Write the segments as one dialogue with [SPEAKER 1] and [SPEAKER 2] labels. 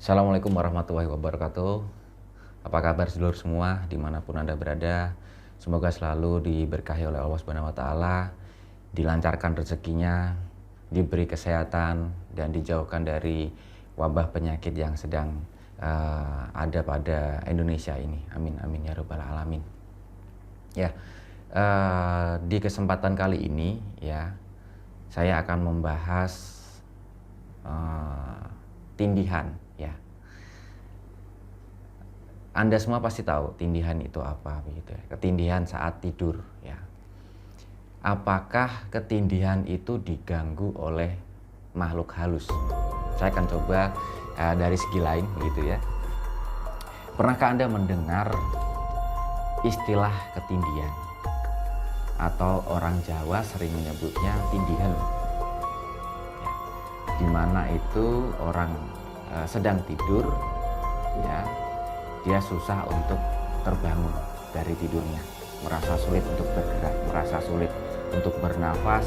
[SPEAKER 1] Assalamualaikum warahmatullahi wabarakatuh. Apa kabar sedulur semua dimanapun Anda berada? Semoga selalu diberkahi oleh Allah Subhanahu wa Ta'ala, dilancarkan rezekinya, diberi kesehatan, dan dijauhkan dari wabah penyakit yang sedang ada pada Indonesia ini. Amin amin ya rabbal alamin. Ya, di kesempatan kali ini ya, saya akan membahas tindihan. Ya, Anda semua pasti tahu tindihan itu apa, begitu ya. Ketindihan saat tidur, ya. Apakah ketindihan itu diganggu oleh makhluk halus? Saya akan coba dari segi lain, begitu ya. Pernahkah Anda mendengar istilah ketindihan? Atau orang Jawa sering menyebutnya tindihan. Ya, di mana itu orang sedang tidur, ya, dia susah untuk terbangun dari tidurnya, merasa sulit untuk bergerak, merasa sulit untuk bernafas,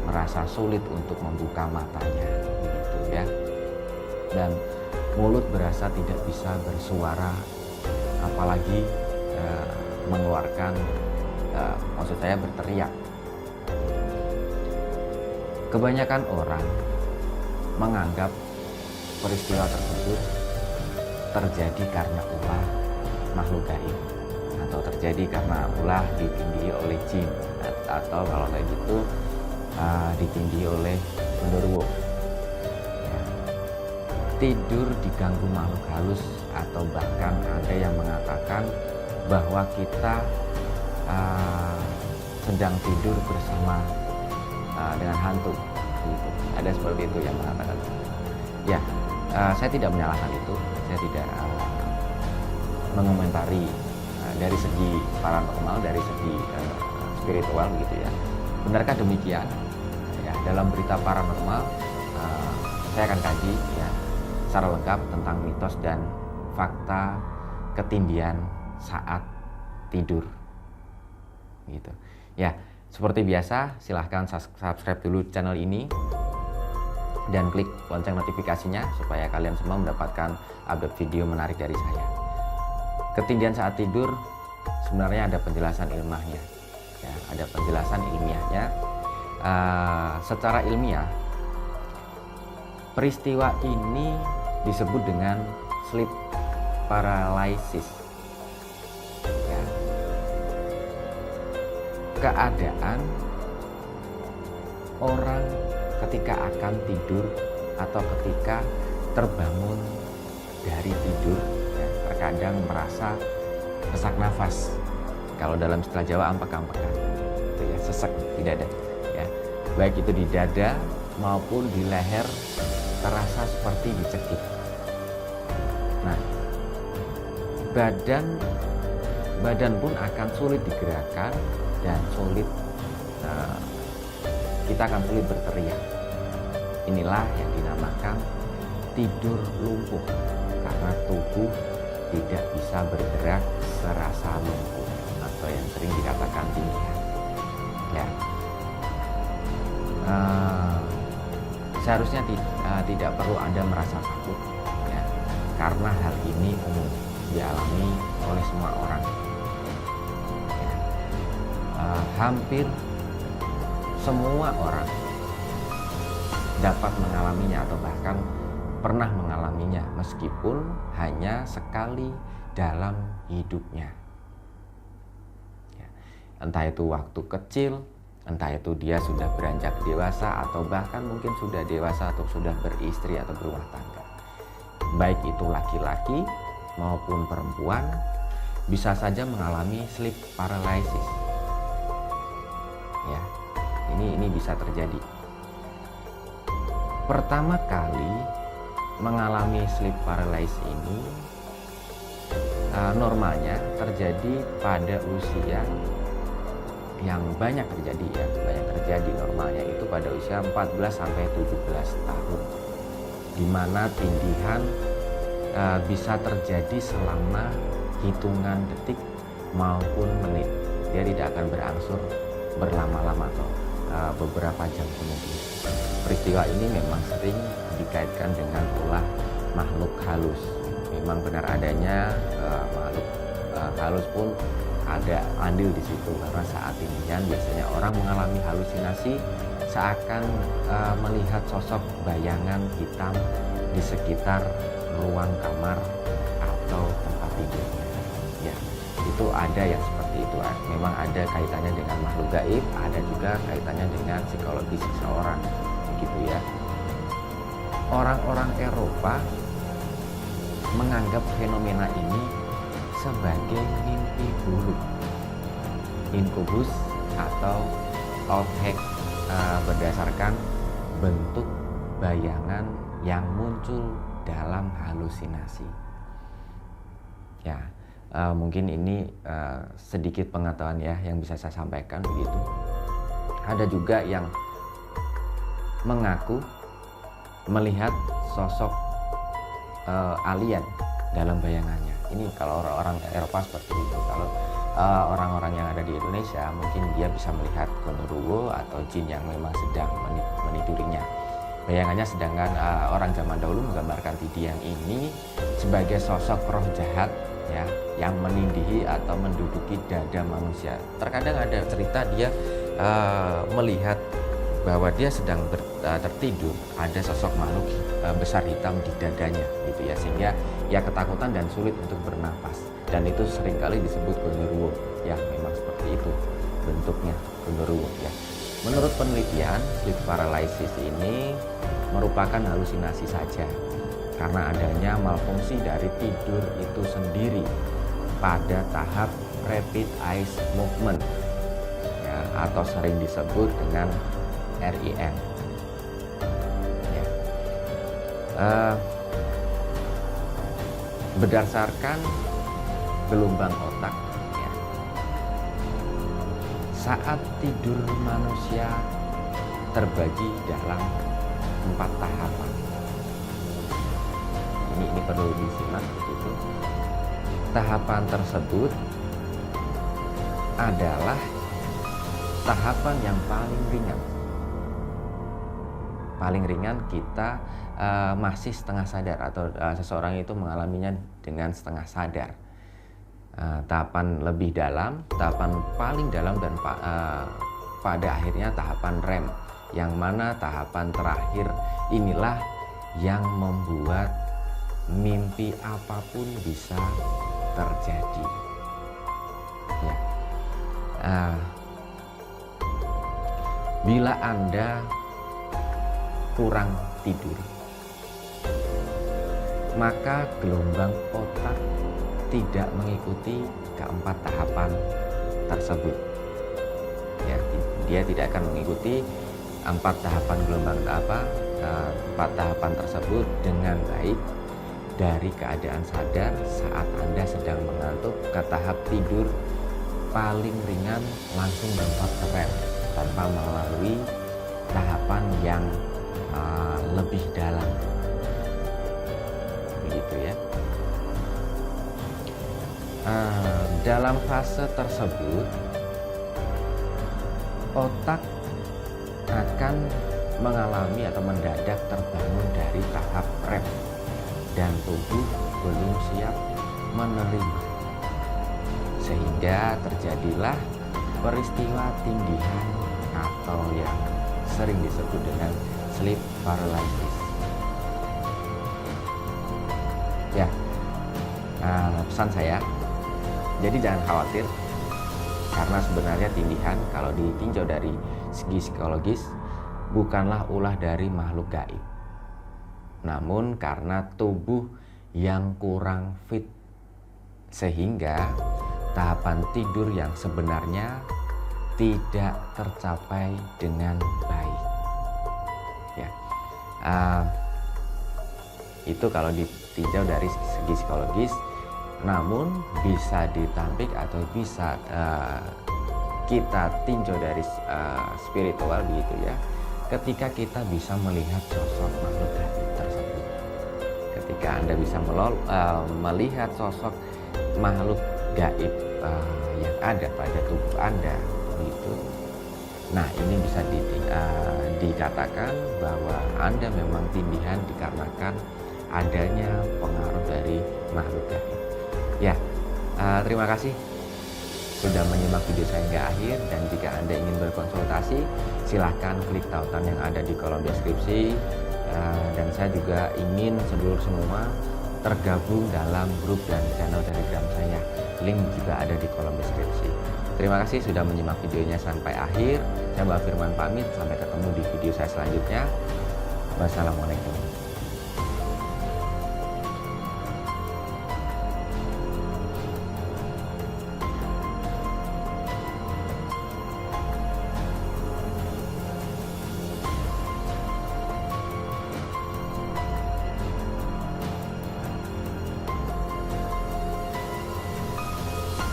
[SPEAKER 1] merasa sulit untuk membuka matanya, begitu ya. Dan mulut berasa tidak bisa bersuara, apalagi mengeluarkan, maksud saya berteriak. Kebanyakan orang menganggap peristiwa tersebut terjadi karena ulah makhluk gaib, atau terjadi karena ulah ditindih oleh jin, atau kalau kayak gitu ditindih oleh genderuwo. Ya. Tidur diganggu makhluk halus, atau bahkan ada yang mengatakan bahwa kita sedang tidur bersama dengan hantu. Gitu. Ada seperti itu yang mengatakan. Ya. Saya tidak menyalahkan itu, saya tidak mengomentari dari segi paranormal, dari segi spiritual gitu ya. Benarkah demikian? Ya, dalam berita paranormal saya akan kaji ya secara lengkap tentang mitos dan fakta ketindihan saat tidur. Gitu. Ya, seperti biasa silahkan subscribe dulu channel ini dan klik lonceng notifikasinya supaya kalian semua mendapatkan update video menarik dari saya. Ketindihan saat tidur sebenarnya ada penjelasan ilmiahnya, ya, ada penjelasan ilmiahnya. Secara ilmiah, peristiwa ini disebut dengan sleep paralysis. Ya. Keadaan orang ketika akan tidur atau ketika terbangun dari tidur, ya, terkadang merasa sesak nafas. Kalau dalam istilah Jawa ampek-ampekan, itu ya, sesek di dada. Ya, baik itu di dada maupun di leher terasa seperti dicekik. Nah, badan pun akan sulit digerakkan dan sulit kita akan sulit berteriak. Inilah yang dinamakan tidur lumpuh, karena tubuh tidak bisa bergerak serasa lumpuh, atau yang sering dikatakan tindihan. Ya, seharusnya tidak perlu Anda merasa takut, ya, karena hal ini umum dialami oleh semua orang. Ya. Hampir semua orang dapat mengalaminya atau bahkan pernah mengalaminya, meskipun hanya sekali dalam hidupnya. Ya. Entah itu waktu kecil, entah itu dia sudah beranjak dewasa, atau bahkan mungkin sudah dewasa atau sudah beristri atau berumah tangga. Baik itu laki-laki maupun perempuan bisa saja mengalami sleep paralysis. Ya. Ini bisa terjadi. Pertama kali mengalami sleep paralysis ini normalnya terjadi pada usia yang banyak terjadi, ya, banyak terjadi normalnya itu pada usia 14 sampai 17 tahun. Di mana tindihan bisa terjadi selama hitungan detik maupun menit. Dia tidak akan berangsur berlama-lama atau beberapa jam kemudian. Peristiwa ini memang sering dikaitkan dengan ulah makhluk halus. Memang benar adanya makhluk halus pun ada andil di situ, karena saat tindihan biasanya orang mengalami halusinasi seakan melihat sosok bayangan hitam di sekitar ruang kamar atau tempat tidurnya. Ya, itu ada yang seperti itu. Memang ada kaitannya dengan makhluk gaib, ada juga kaitannya dengan psikologi seseorang, begitu ya. Orang-orang Eropa menganggap fenomena ini sebagai mimpi buruk, inkubus atau objek berdasarkan bentuk bayangan yang muncul dalam halusinasi. Ya, mungkin ini sedikit pengetahuan ya yang bisa saya sampaikan begitu. Ada juga yang mengaku melihat sosok alien dalam bayangannya. Ini kalau orang-orang Eropa seperti itu. Kalau orang-orang yang ada di Indonesia mungkin dia bisa melihat genderuwo atau jin yang memang sedang menidurinya. Bayangannya, sedangkan orang zaman dahulu menggambarkan tidian ini sebagai sosok roh jahat ya yang menindihi atau menduduki dada manusia. Terkadang ada cerita dia melihat bahwa dia sedang tertidur, ada sosok makhluk besar hitam di dadanya gitu ya, sehingga ia ketakutan dan sulit untuk bernapas, dan itu seringkali disebut genderuwo ya. Memang seperti itu bentuknya, genderuwo ya. Menurut penelitian, sleep paralysis ini merupakan halusinasi saja karena adanya malfungsi dari tidur itu sendiri pada tahap rapid eye movement ya, atau sering disebut dengan REM. Ya. Berdasarkan gelombang otak ya, saat tidur manusia terbagi dalam 4 tahapan. Ini perlu disimak begitu. Tahapan tersebut adalah tahapan yang paling ringan. Paling ringan kita masih setengah sadar, atau seseorang itu mengalaminya dengan setengah sadar. Tahapan lebih dalam, tahapan paling dalam, dan pada akhirnya tahapan REM, yang mana tahapan terakhir inilah yang membuat mimpi apapun bisa terjadi. Ya. Bila Anda kurang tidur, maka gelombang otak tidak mengikuti keempat tahapan tersebut. Ya, dia tidak akan mengikuti 4 tahapan gelombang empat tahapan tersebut dengan baik dari keadaan sadar saat Anda sedang mengantuk ke tahap tidur paling ringan, langsung lompat ke REM tanpa melalui tahapan yang lebih dalam, begitu ya. Dalam fase tersebut otak akan mengalami atau mendadak terbangun dari tahap REM dan tubuh belum siap menerima, sehingga terjadilah peristiwa tindihan atau yang sering disebut dengan sleep paralysis. Ya, pesan saya, jadi jangan khawatir, karena sebenarnya tindihan kalau ditinjau dari segi psikologis bukanlah ulah dari makhluk gaib, namun karena tubuh yang kurang fit, sehingga tahapan tidur yang sebenarnya tidak tercapai dengan baik. Ya, itu kalau ditinjau dari segi psikologis. Namun bisa ditampik atau bisa kita tinjau dari spiritual begitu ya. Ketika kita bisa melihat sosok makhluk gaib tersebut, ketika Anda bisa melihat sosok makhluk gaib yang ada pada tubuh Anda begitu. Nah, ini bisa dikatakan bahwa Anda memang tindihan dikarenakan adanya pengaruh dari makhluk gaib. Ya, terima kasih sudah menyimak video saya hingga akhir, dan jika Anda ingin berkonsultasi silahkan klik tautan yang ada di kolom deskripsi. Dan saya juga ingin seluruh semua tergabung dalam grup dan channel Telegram saya, link juga ada di kolom deskripsi. Terima kasih sudah menyimak videonya sampai akhir. Saya Mbak Firman pamit, sampai ketemu di video saya selanjutnya. Wassalamualaikum.